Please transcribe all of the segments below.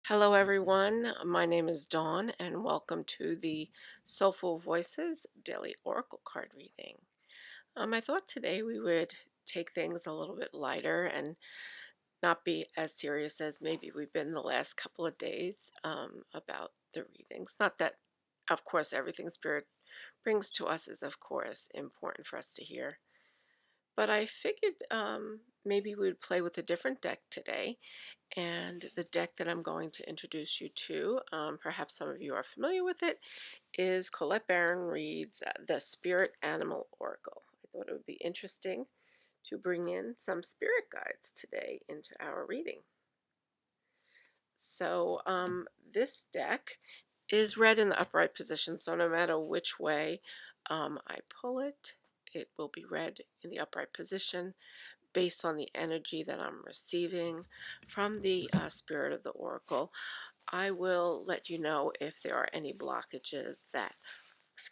Hello, everyone. My name is Dawn, and welcome to the Soulful Voices Daily Oracle Card Reading. I thought today we would take things a little bit lighter and not be as serious as maybe we've been the last couple of days about the readings. Not that, of course, everything Spirit brings to us is, of course, important for us to hear. But I figured maybe we would play with a different deck today. And the deck that I'm going to introduce you to, perhaps some of you are familiar with it, is Colette Baron Reed's The Spirit Animal Oracle. I thought it would be interesting to bring in some spirit guides today into our reading. So this deck is read in the upright position, so no matter which way I pull it, it will be read in the upright position based on the energy that I'm receiving from the spirit of the oracle. I will let you know if there are any blockages that,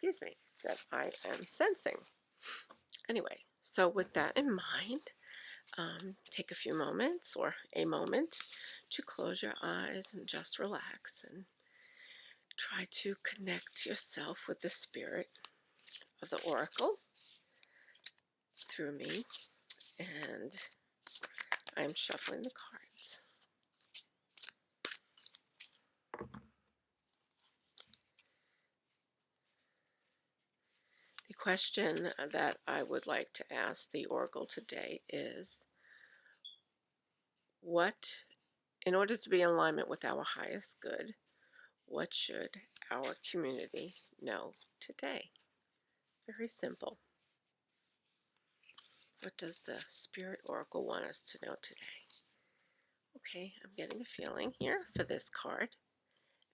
that I am sensing. Anyway, so with that in mind, take a few moments or a moment to close your eyes and just relax and try to connect yourself with the spirit of the oracle through me. And I'm shuffling the cards. The question that I would like to ask the oracle today is, in order to be in alignment with our highest good, what should our community know today? Very simple. What does the Spirit Oracle want us to know today? Okay, I'm getting a feeling here for this card.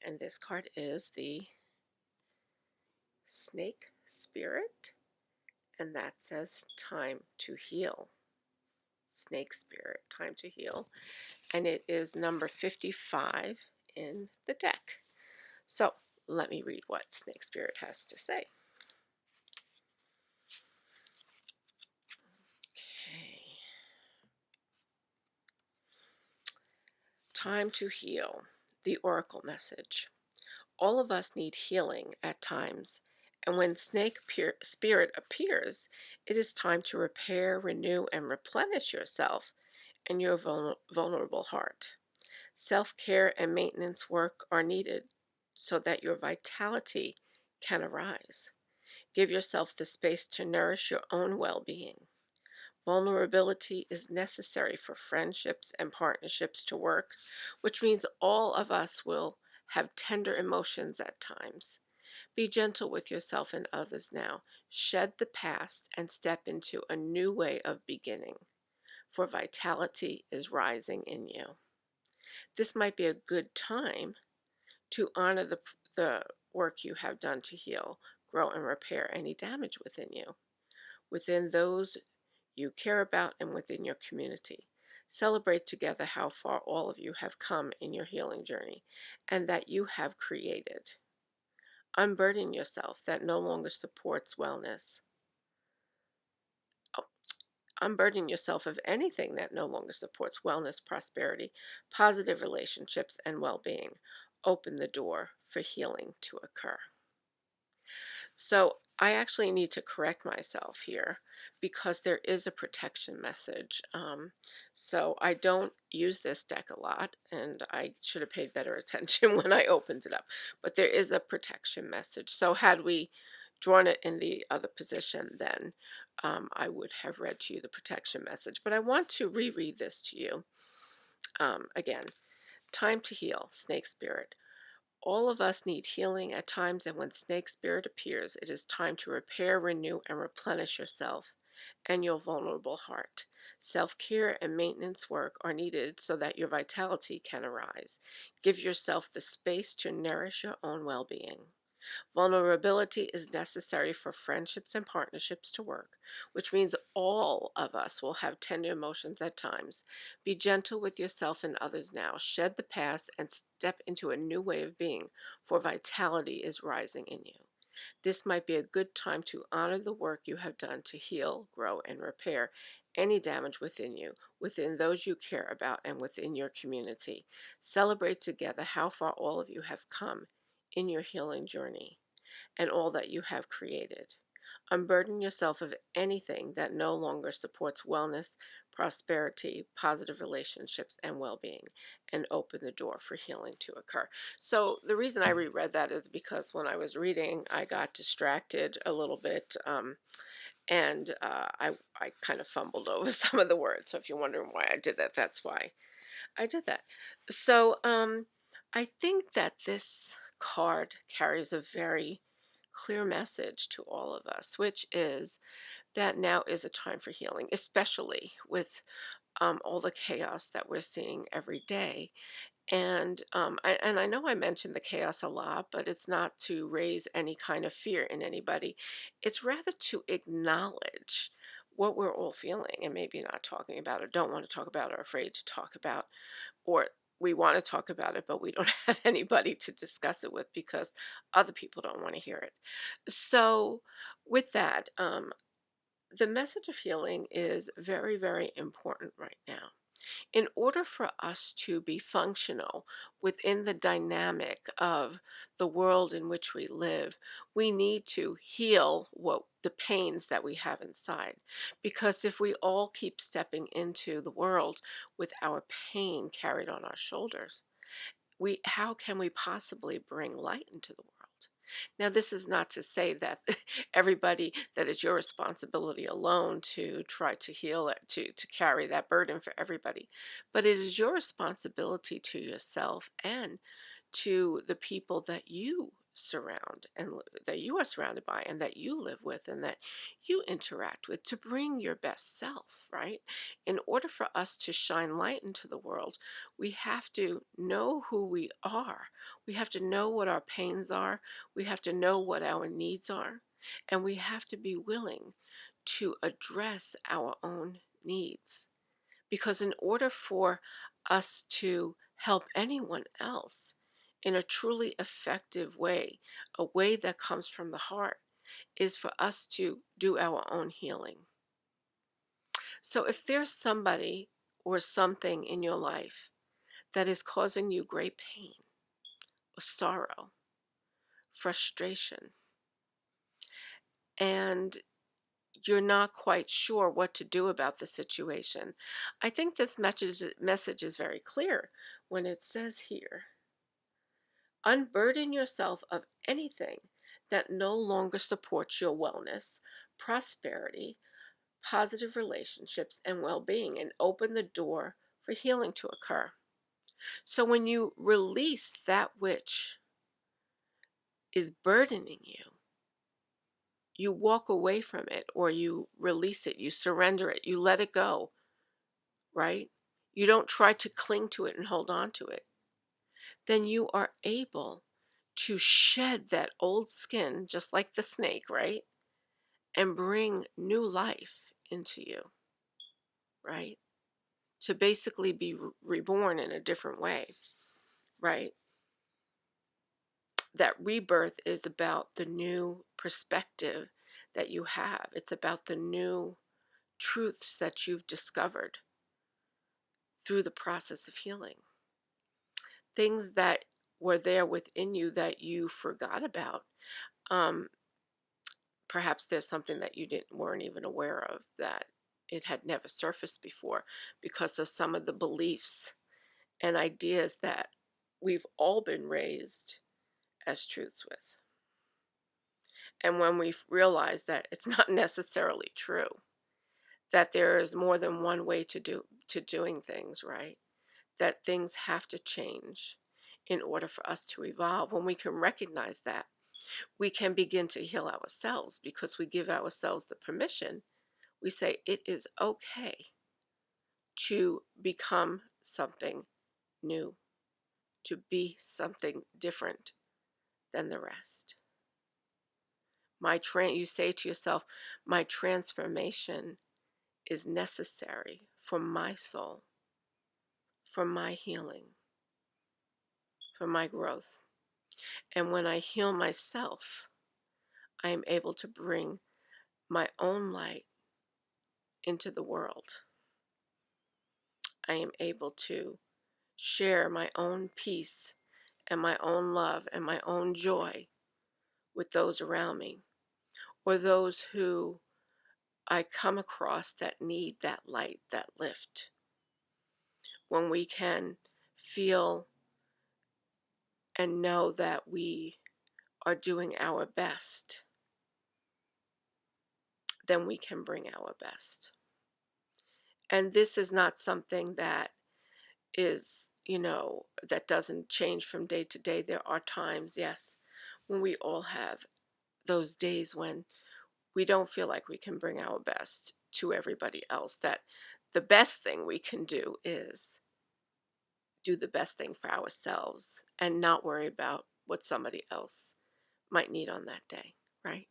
And this card is the Snake Spirit. And that says time to heal. Snake Spirit, time to heal. And it is number 55 in the deck. So let me read what Snake Spirit has to say. Okay. Time to heal. The Oracle message. All of us need healing at times, and when Snake Spirit appears, it is time to repair, renew, and replenish yourself and your vulnerable heart. Self-care and maintenance work are needed so that your vitality can arise. Give yourself the space to nourish your own well-being. Vulnerability is necessary for friendships and partnerships to work, which means all of us will have tender emotions at times. Be gentle with yourself and others now. Shed the past and step into a new way of beginning, for vitality is rising in you. This might be a good time to honor the work you have done to heal, grow, and repair any damage within you, within those you care about, and within your community. Celebrate together how far all of you have come in your healing journey and that you have created. Unburden yourself that no longer supports wellness. Oh, unburden yourself of anything that no longer supports wellness, prosperity, positive relationships, and well-being. Open the door for healing to occur. So I actually need to correct myself here because there is a protection message. So I don't use this deck a lot, and I should have paid better attention when I opened it up. But there is a protection message. So had we drawn it in the other position, then I would have read to you the protection message. But I want to reread this to you again. Time to heal, Snake Spirit. All of us need healing at times, and when Snake Spirit appears, it is time to repair, renew, and replenish yourself and your vulnerable heart. Self-care and maintenance work are needed so that your vitality can arise. Give yourself the space to nourish your own well-being. Vulnerability is necessary for friendships and partnerships to work, which means all of us will have tender emotions at times. Be gentle with yourself and others now. Shed the past and step into a new way of being, for vitality is rising in you. This might be a good time to honor the work you have done to heal, grow, and repair any damage within you, within those you care about, and within your community. Celebrate together how far all of you have come in your healing journey and all that you have created. Unburden yourself of anything that no longer supports wellness, prosperity, positive relationships, and well being, and open the door for healing to occur. So, the reason I reread that is because when I was reading, I got distracted a little bit. And I kind of fumbled over some of the words. So, if you're wondering why I did that, that's why I did that. So, I think that this card carries a very clear message to all of us, which is that now is a time for healing, especially with all the chaos that we're seeing every day. And I know I mentioned the chaos a lot, but it's not to raise any kind of fear in anybody. It's rather to acknowledge what we're all feeling and maybe not talking about or don't want to talk about or afraid to talk about, or we want to talk about it, but we don't have anybody to discuss it with because other people don't want to hear it. So, with that, the message of healing is very, very important right now. In order for us to be functional within the dynamic of the world in which we live, we need to heal what the pains that we have inside. Because if we all keep stepping into the world with our pain carried on our shoulders, we how can we possibly bring light into the world? Now, this is not to say that everybody that it's your responsibility alone to try to heal it, to carry that burden for everybody, but it is your responsibility to yourself and to the people that you surround and that you are surrounded by and that you live with and that you interact with to bring your best self, right? In order for us to shine light into the world, we have to know who we are. We have to know what our pains are. We have to know what our needs are. And we have to be willing to address our own needs. Because in order for us to help anyone else in a truly effective way, a way that comes from the heart, is for us to do our own healing. So if there's somebody or something in your life that is causing you great pain, or sorrow, frustration, and you're not quite sure what to do about the situation, I think this message is very clear when it says here, unburden yourself of anything that no longer supports your wellness, prosperity, positive relationships, and well being, and open the door for healing to occur. So when you release that which is burdening you, you walk away from it or you release it, you surrender it, you let it go, right? You don't try to cling to it and hold on to it. Then you are able to shed that old skin, just like the snake, right? And bring new life into you, right? To basically be reborn in a different way, right? That rebirth is about the new perspective that you have, it's about the new truths that you've discovered through the process of healing. Things that were there within you that you forgot about. Um, Perhaps there's something that you didn't weren't even aware of, that it had never surfaced before because of some of the beliefs and ideas that we've all been raised as truths with. And when we realize that it's not necessarily true, that there is more than one way to doing things, right? That things have to change in order for us to evolve. When we can recognize that, we can begin to heal ourselves because we give ourselves the permission. We say it is okay to become something new, to be something different than the rest. You say to yourself, my transformation is necessary for my soul, for my healing, for my growth. And when I heal myself, I am able to bring my own light into the world. I am able to share my own peace and my own love and my own joy with those around me, or those who I come across that need that light, that lift. When we can feel and know that we are doing our best, then we can bring our best. And this is not something that is, that doesn't change from day to day. There are times, yes, when we all have those days when we don't feel like we can bring our best to everybody else. That the best thing we can do is do the best thing for ourselves and not worry about what somebody else might need on that day, right?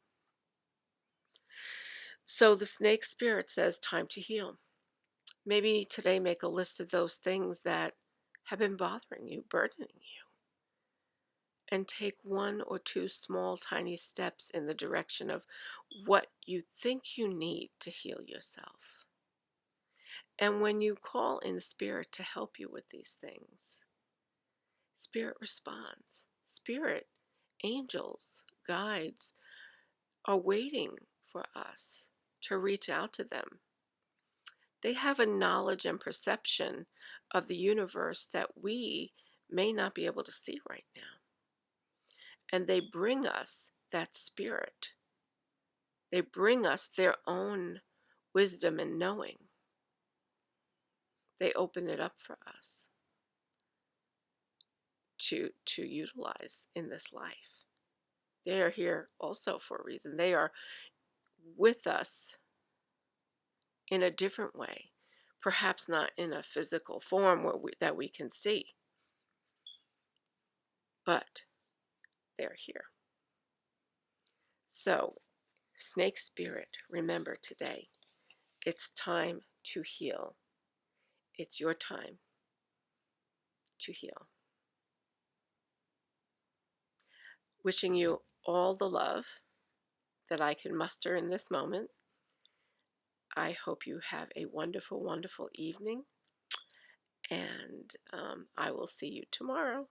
So the snake spirit says, time to heal. Maybe today make a list of those things that have been bothering you, burdening you, and take one or two small, tiny steps in the direction of what you think you need to heal yourself. And when you call in spirit to help you with these things, spirit responds. Spirit, angels, guides are waiting for us to reach out to them. They have a knowledge and perception of the universe that we may not be able to see right now. And they bring us that spirit. They bring us their own wisdom and knowing. They open it up for us to utilize in this life. They are here also for a reason. They are with us in a different way, perhaps not in a physical form that we can see, but they're here. So, snake spirit, remember today, it's time to heal. It's your time to heal. Wishing you all the love that I can muster in this moment. I hope you have a wonderful, wonderful evening, and I will see you tomorrow.